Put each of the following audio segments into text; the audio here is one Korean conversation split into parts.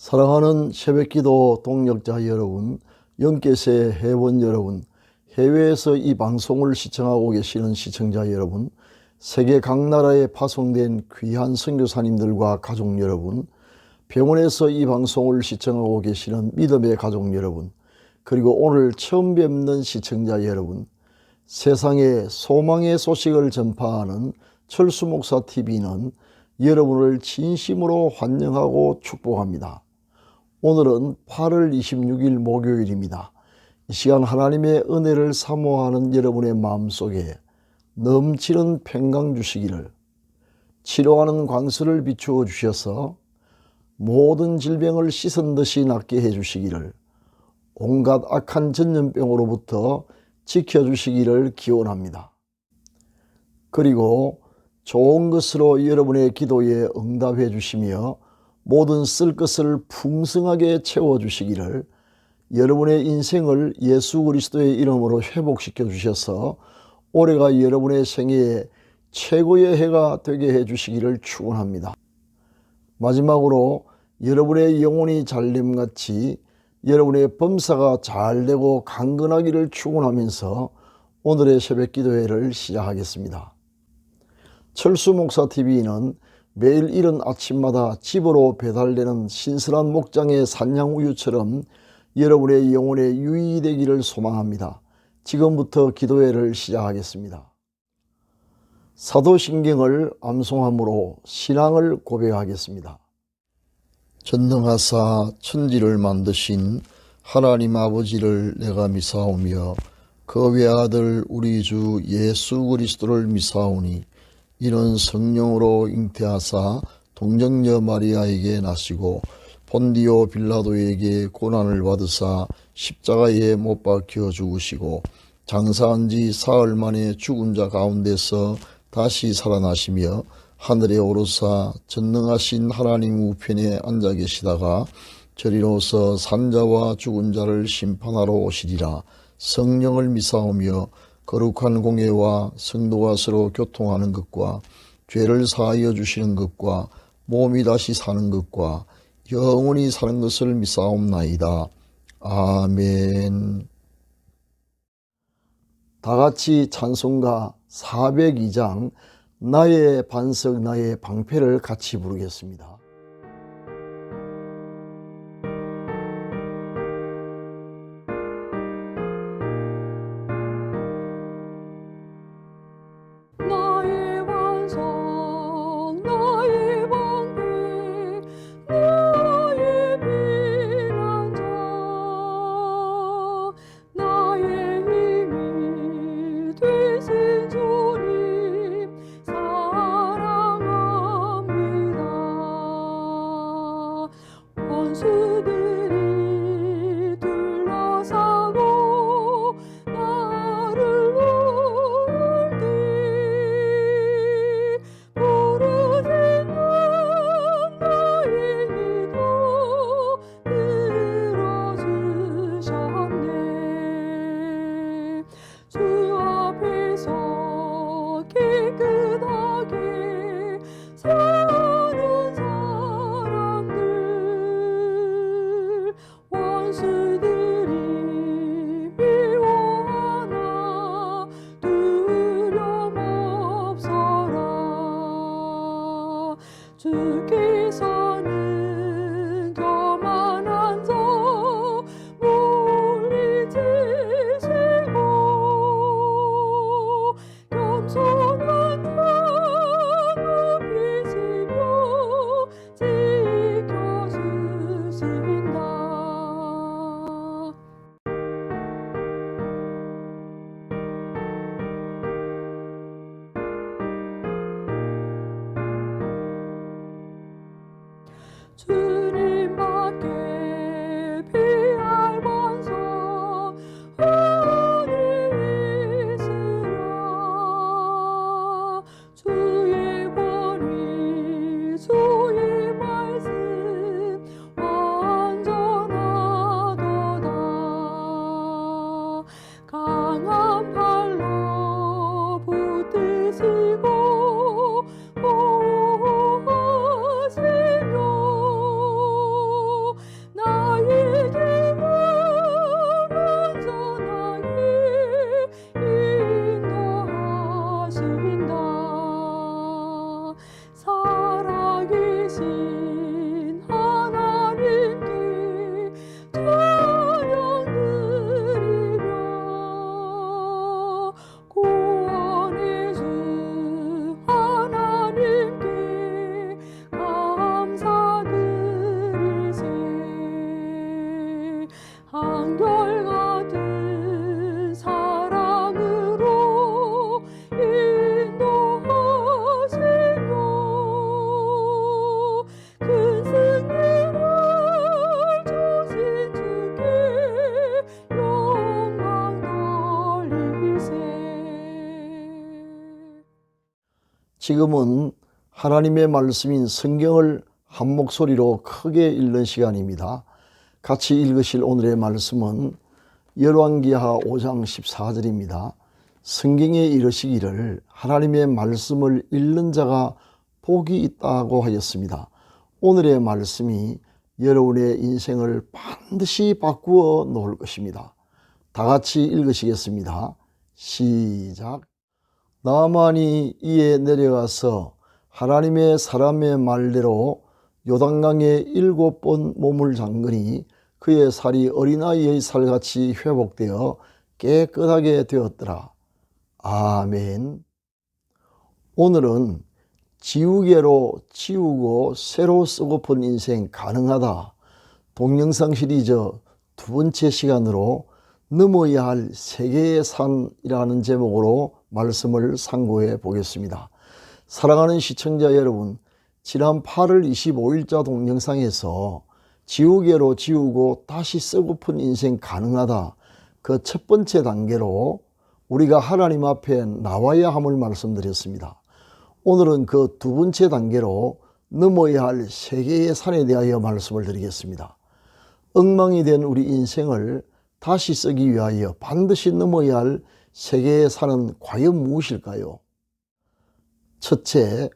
사랑하는 새벽기도 동역자 여러분, 영계세 회원 여러분, 해외에서 이 방송을 시청하고 계시는 시청자 여러분, 세계 각 나라에 파송된 귀한 선교사님들과 가족 여러분, 병원에서 이 방송을 시청하고 계시는 믿음의 가족 여러분, 그리고 오늘 처음 뵙는 시청자 여러분, 세상에 소망의 소식을 전파하는 철수목사TV는 여러분을 진심으로 환영하고 축복합니다. 오늘은 8월 26일 목요일입니다. 이 시간 하나님의 은혜를 사모하는 여러분의 마음속에 넘치는 평강 주시기를, 치료하는 광수를 비추어 주셔서 모든 질병을 씻은 듯이 낫게 해주시기를, 온갖 악한 전염병으로부터 지켜주시기를 기원합니다. 그리고 좋은 것으로 여러분의 기도에 응답해 주시며 모든 쓸 것을 풍성하게 채워주시기를, 여러분의 인생을 예수 그리스도의 이름으로 회복시켜 주셔서 올해가 여러분의 생애에 최고의 해가 되게 해주시기를 축원합니다. 마지막으로 여러분의 영혼이 잘됨같이 여러분의 범사가 잘되고 강건하기를 축원하면서 오늘의 새벽기도회를 시작하겠습니다. 철수목사TV는 매일 이른 아침마다 집으로 배달되는 신선한 목장의 산양우유처럼 여러분의 영혼에 유익이 되기를 소망합니다. 지금부터 기도회를 시작하겠습니다. 사도신경을 암송함으로 신앙을 고백하겠습니다. 전능하사 천지를 만드신 하나님 아버지를 내가 미사오며 그 외아들 우리 주 예수 그리스도를 미사오니, 이는 성령으로 잉태하사 동정녀 마리아에게 나시고 본디오 빌라도에게 고난을 받으사 십자가에 못 박혀 죽으시고 장사한 지 사흘 만에 죽은 자 가운데서 다시 살아나시며 하늘에 오르사 전능하신 하나님 우편에 앉아 계시다가 저리로서 산자와 죽은 자를 심판하러 오시리라. 성령을 미사오며 거룩한 공예와 성도가 서로 교통하는 것과 죄를 사하여 주시는 것과 몸이 다시 사는 것과 영원히 사는 것을 미사옵나이다. 아멘. 다같이 찬송가 402장 나의 반석 나의 방패를 같이 부르겠습니다. 주께서는 교만 앉아 물리치시고 겸손한 자 높이시며 지켜주신다. 주님밖에 피할 반석 어디 있으랴. 주의 권위 주의 말씀 완전하도다. 강한 팔로 붙드시고 보호하시며 지금은 하나님의 말씀인 성경을 한 목소리로 크게 읽는 시간입니다. 같이 읽으실 오늘의 말씀은 열왕기하 5장 14절입니다. 성경에 이르시기를 하나님의 말씀을 읽는 자가 복이 있다고 하였습니다. 오늘의 말씀이 여러분의 인생을 반드시 바꾸어 놓을 것입니다. 다 같이 읽으시겠습니다. 시작. 나만이 이에 내려가서 하나님의 사람의 말대로 요단강에 7번 몸을 잠그니 그의 살이 어린아이의 살같이 회복되어 깨끗하게 되었더라. 아멘. 오늘은 지우개로 지우고 새로 쓰고픈 인생 가능하다. 동영상 시리즈 두 번째 시간으로 넘어야 할 세계의 산이라는 제목으로 말씀을 상고해 보겠습니다. 사랑하는 시청자 여러분, 지난 8월 25일자 동영상에서 지우개로 지우고 다시 쓰고픈 인생 가능하다. 그 첫 번째 단계로 우리가 하나님 앞에 나와야 함을 말씀드렸습니다. 오늘은 그 두 번째 단계로 넘어야 할 세계의 산에 대하여 말씀을 드리겠습니다. 엉망이 된 우리 인생을 다시 쓰기 위하여 반드시 넘어야 할 세계의 산은 과연 무엇일까요? 첫째,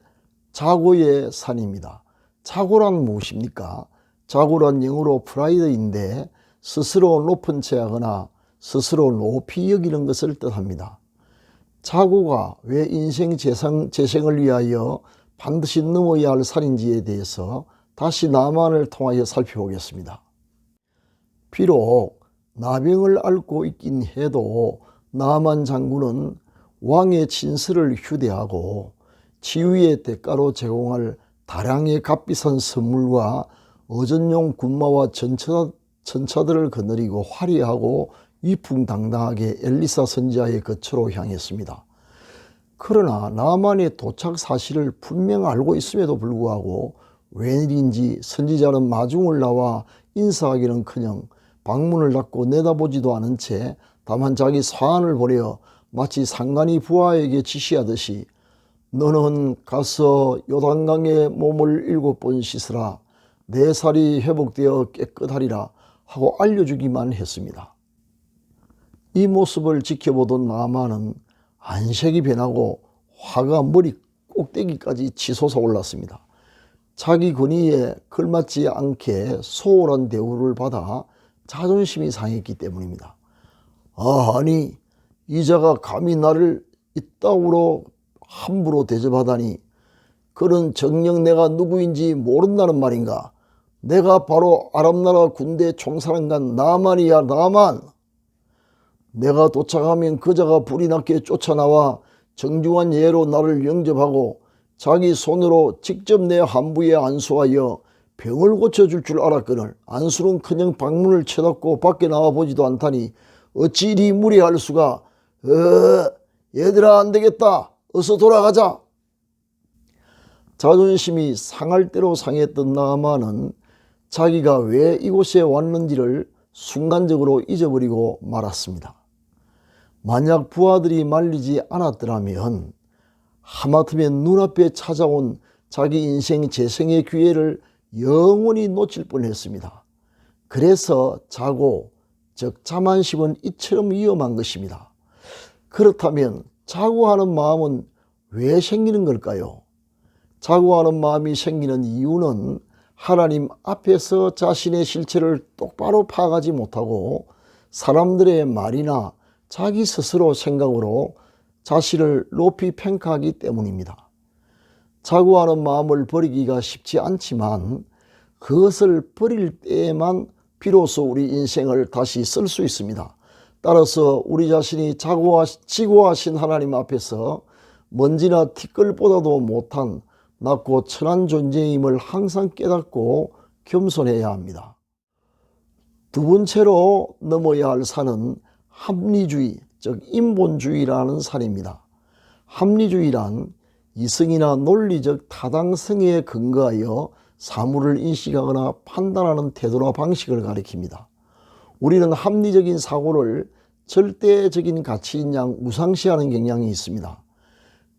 자고의 산입니다. 자고란 무엇입니까? 자고란 영어로 프라이드인데 스스로 높은 채 하거나 스스로 높이 여기는 것을 뜻합니다. 자고가 왜 인생 재생을 위하여 반드시 넘어야 할 산인지에 대해서 다시 나만을 통하여 살펴보겠습니다. 비록 나병을 앓고 있긴 해도 나만 장군은 왕의 친서를 휴대하고 치유의 대가로 제공할 다량의 값비싼 선물과 어전용 군마와 전차들을 거느리고 화려하고 위풍당당하게 엘리사 선지자의 거처로 향했습니다. 그러나 나만의 도착 사실을 분명 알고 있음에도 불구하고 웬일인지 선지자는 마중을 나와 인사하기는커녕 방문을 닫고 내다보지도 않은 채 다만 자기 사안을 보려 마치 상관이 부하에게 지시하듯이 너는 가서 요단강에 몸을 7번 씻으라. 내 살이 회복되어 깨끗하리라 하고 알려주기만 했습니다. 이 모습을 지켜보던 나만은 안색이 변하고 화가 머리 꼭대기까지 치솟아 올랐습니다. 자기 권위에 걸맞지 않게 소홀한 대우를 받아 자존심이 상했기 때문입니다. 아니 이자가 감히 나를 이따구로 함부로 대접하다니 그런 정녕 내가 누구인지 모른다는 말인가? 내가 바로 아람나라 군대 총사령관 나만이야. 나만. 내가 도착하면 그자가 불이 나게 쫓아나와 정중한 예로 나를 영접하고 자기 손으로 직접 내 한부에 안수하여 병을 고쳐줄 줄 알았거늘 안수는커녕 방문을 쳐닫고 밖에 나와보지도 않다니 어찌 이리 무례할 수가. 얘들아 안되겠다. 어서 돌아가자. 자존심이 상할 대로 상했던 나만은 자기가 왜 이곳에 왔는지를 순간적으로 잊어버리고 말았습니다. 만약 부하들이 말리지 않았더라면 하마터면 눈앞에 찾아온 자기 인생 재생의 기회를 영원히 놓칠 뻔했습니다. 그래서 자고, 즉 자만심은 이처럼 위험한 것입니다. 그렇다면 자고하는 마음은 왜 생기는 걸까요? 자고하는 마음이 생기는 이유는 하나님 앞에서 자신의 실체를 똑바로 파악하지 못하고 사람들의 말이나 자기 스스로 생각으로 자신을 높이 평가하기 때문입니다. 자고하는 마음을 버리기가 쉽지 않지만 그것을 버릴 때에만 비로소 우리 인생을 다시 쓸 수 있습니다. 따라서 우리 자신이 지고하신 하나님 앞에서 먼지나 티끌보다도 못한 낮고 천한 존재임을 항상 깨닫고 겸손해야 합니다. 두 번째로 넘어야 할 산은 합리주의, 즉 인본주의라는 산입니다. 합리주의란 이성이나 논리적 타당성에 근거하여 사물을 인식하거나 판단하는 태도나 방식을 가리킵니다. 우리는 합리적인 사고를 절대적인 가치인 양 우상시하는 경향이 있습니다.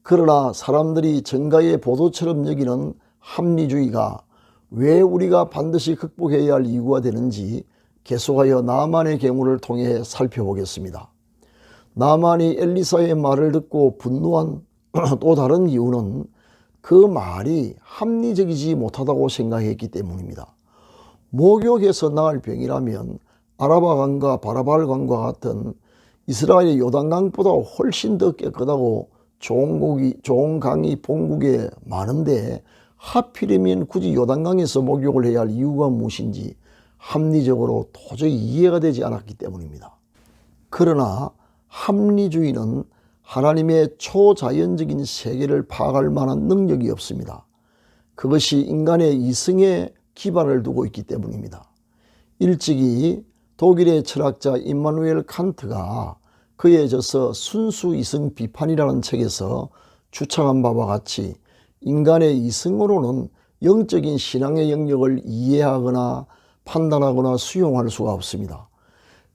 그러나 사람들이 정가의 보도처럼 여기는 합리주의가 왜 우리가 반드시 극복해야 할 이유가 되는지 계속하여 나만의 경우를 통해 살펴보겠습니다. 나만이 엘리사의 말을 듣고 분노한 또 다른 이유는 그 말이 합리적이지 못하다고 생각했기 때문입니다. 목욕에서 나을 병이라면 아라바강과 바라발강과 같은 이스라엘의 요단강보다 훨씬 더 깨끗하고 좋은 강이 본국에 많은데 하필이면 굳이 요단강에서 목욕을 해야 할 이유가 무엇인지 합리적으로 도저히 이해가 되지 않았기 때문입니다. 그러나 합리주의는 하나님의 초자연적인 세계를 파악할 만한 능력이 없습니다. 그것이 인간의 이성에 기반을 두고 있기 때문입니다. 일찍이 독일의 철학자 임마누엘 칸트가 그에 져서 순수 이성 비판이라는 책에서 주창한 바와 같이 인간의 이성으로는 영적인 신앙의 영역을 이해하거나 판단하거나 수용할 수가 없습니다.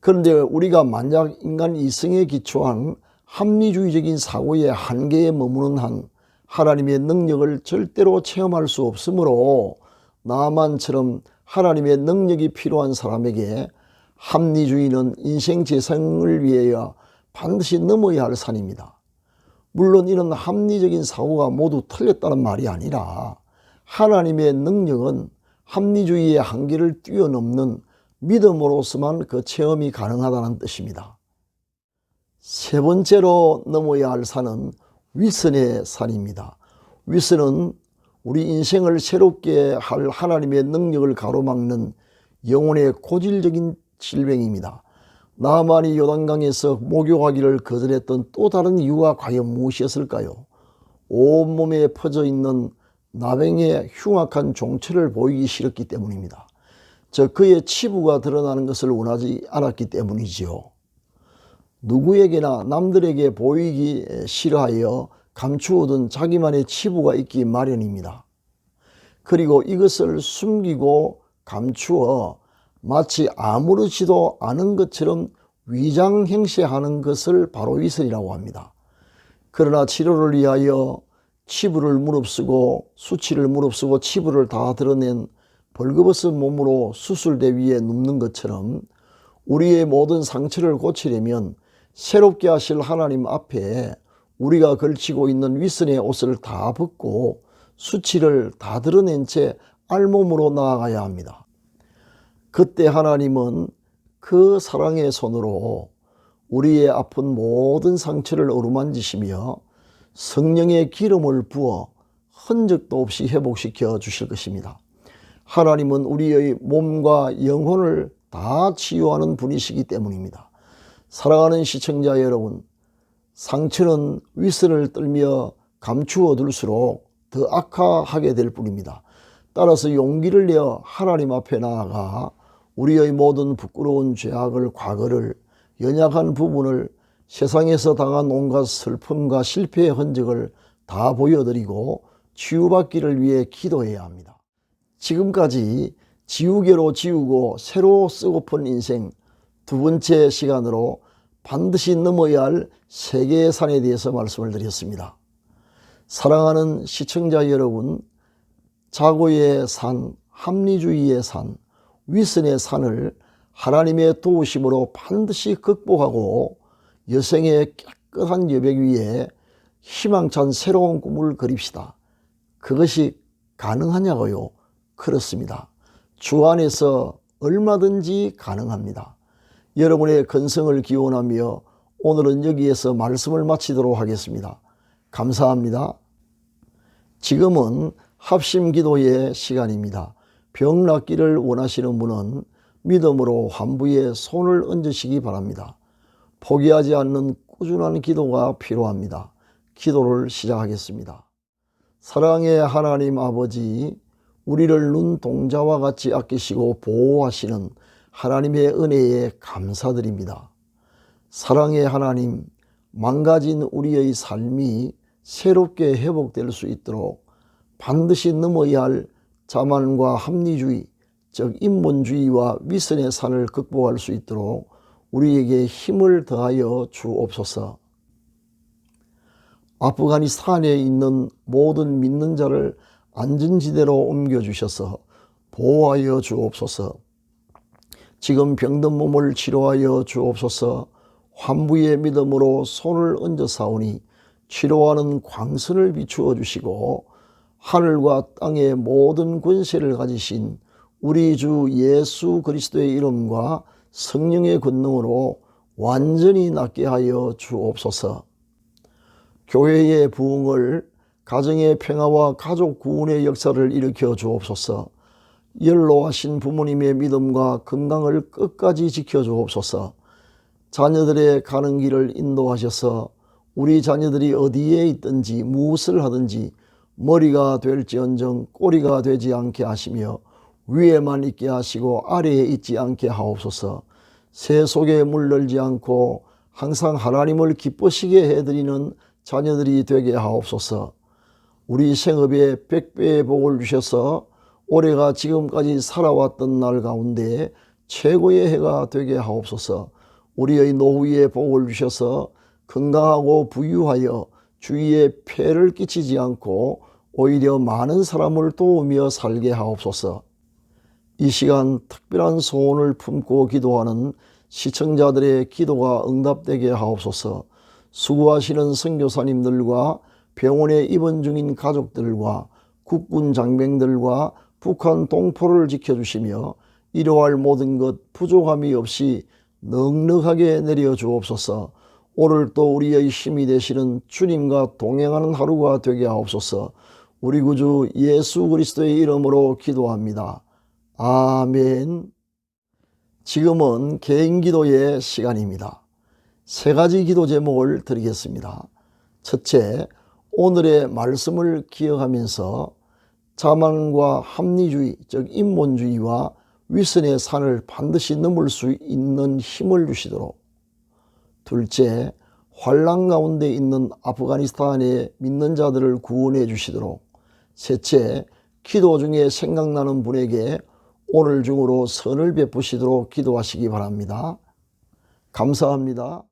그런데 우리가 만약 인간 이성에 기초한 합리주의적인 사고의 한계에 머무는 한 하나님의 능력을 절대로 체험할 수 없으므로 나만처럼 하나님의 능력이 필요한 사람에게 합리주의는 인생 재생을 위하여 반드시 넘어야 할 산입니다. 물론 이런 합리적인 사고가 모두 틀렸다는 말이 아니라 하나님의 능력은 합리주의의 한계를 뛰어넘는 믿음으로서만 그 체험이 가능하다는 뜻입니다. 세 번째로 넘어야 할 산은 위선의 산입니다. 위선은 우리 인생을 새롭게 할 하나님의 능력을 가로막는 영혼의 고질적인 질병입니다. 나만이 요단강에서 목욕하기를 거절했던 또 다른 이유가 과연 무엇이었을까요? 온몸에 퍼져 있는 나병의 흉악한 종체를 보이기 싫었기 때문입니다. 그의 치부가 드러나는 것을 원하지 않았기 때문이지요. 누구에게나 남들에게 보이기 싫어하여 감추어둔 자기만의 치부가 있기 마련입니다. 그리고 이것을 숨기고 감추어 마치 아무렇지도 않은 것처럼 위장 행세하는 것을 바로 위선이라고 합니다. 그러나 치료를 위하여 치부를 무릅쓰고 수치를 무릅쓰고 치부를 다 드러낸 벌거벗은 몸으로 수술대 위에 눕는 것처럼 우리의 모든 상처를 고치려면 새롭게 하실 하나님 앞에 우리가 걸치고 있는 위선의 옷을 다 벗고 수치를 다 드러낸 채 알몸으로 나아가야 합니다. 그때 하나님은 그 사랑의 손으로 우리의 아픈 모든 상처를 어루만지시며 성령의 기름을 부어 흔적도 없이 회복시켜 주실 것입니다. 하나님은 우리의 몸과 영혼을 다 치유하는 분이시기 때문입니다. 사랑하는 시청자 여러분, 상처는 위선을 떨며 감추어 둘수록 더 악화하게 될 뿐입니다. 따라서 용기를 내어 하나님 앞에 나아가 우리의 모든 부끄러운 죄악을, 과거를, 연약한 부분을, 세상에서 당한 온갖 슬픔과 실패의 흔적을 다 보여드리고 치유받기를 위해 기도해야 합니다. 지금까지 지우개로 지우고 새로 쓰고픈 인생 두 번째 시간으로 반드시 넘어야 할 세 개의 산에 대해서 말씀을 드렸습니다. 사랑하는 시청자 여러분, 자고의 산, 합리주의의 산, 위선의 산을 하나님의 도우심으로 반드시 극복하고 여생의 깨끗한 여백 위에 희망찬 새로운 꿈을 그립시다. 그것이 가능하냐고요? 그렇습니다. 주 안에서 얼마든지 가능합니다. 여러분의 건성을 기원하며 오늘은 여기에서 말씀을 마치도록 하겠습니다. 감사합니다. 지금은 합심기도의 시간입니다. 병 낫기를 원하시는 분은 믿음으로 환부에 손을 얹으시기 바랍니다. 포기하지 않는 꾸준한 기도가 필요합니다. 기도를 시작하겠습니다. 사랑의 하나님 아버지, 우리를 눈동자와 같이 아끼시고 보호하시는 하나님의 은혜에 감사드립니다. 사랑의 하나님, 망가진 우리의 삶이 새롭게 회복될 수 있도록 반드시 넘어야 할 자만과 합리주의, 즉 인본주의와 위선의 산을 극복할 수 있도록 우리에게 힘을 더하여 주옵소서. 아프가니스탄에 있는 모든 믿는 자를 안전지대로 옮겨주셔서 보호하여 주옵소서. 지금 병든 몸을 치료하여 주옵소서. 환부의 믿음으로 손을 얹어 사오니 치료하는 광선을 비추어 주시고 하늘과 땅의 모든 권세를 가지신 우리 주 예수 그리스도의 이름과 성령의 권능으로 완전히 낫게 하여 주옵소서. 교회의 부흥을, 가정의 평화와 가족 구원의 역사를 일으켜 주옵소서. 연로하신 부모님의 믿음과 건강을 끝까지 지켜 주옵소서. 자녀들의 가는 길을 인도하셔서 우리 자녀들이 어디에 있든지 무엇을 하든지 머리가 될지언정 꼬리가 되지 않게 하시며 위에만 있게 하시고 아래에 있지 않게 하옵소서. 새 속에 물들지 않고 항상 하나님을 기쁘시게 해드리는 자녀들이 되게 하옵소서. 우리 생업에 100배의 복을 주셔서 올해가 지금까지 살아왔던 날 가운데 최고의 해가 되게 하옵소서. 우리의 노후에 복을 주셔서 건강하고 부유하여 주위에 폐를 끼치지 않고 오히려 많은 사람을 도우며 살게 하옵소서. 이 시간 특별한 소원을 품고 기도하는 시청자들의 기도가 응답되게 하옵소서. 수고하시는 선교사님들과 병원에 입원 중인 가족들과 국군 장병들과 북한 동포를 지켜주시며 이루어할 모든 것 부족함이 없이 넉넉하게 내려 주옵소서. 오늘 또 우리의 힘이 되시는 주님과 동행하는 하루가 되게 하옵소서. 우리 구주 예수 그리스도의 이름으로 기도합니다. 아멘. 지금은 개인기도의 시간입니다. 세 가지 기도 제목을 드리겠습니다. 첫째, 오늘의 말씀을 기억하면서 자만과 합리주의, 즉 인본주의와 위선의 산을 반드시 넘을 수 있는 힘을 주시도록. 둘째, 환난 가운데 있는 아프가니스탄의 믿는 자들을 구원해 주시도록. 셋째, 기도 중에 생각나는 분에게 오늘 중으로 선을 베푸시도록 기도하시기 바랍니다. 감사합니다.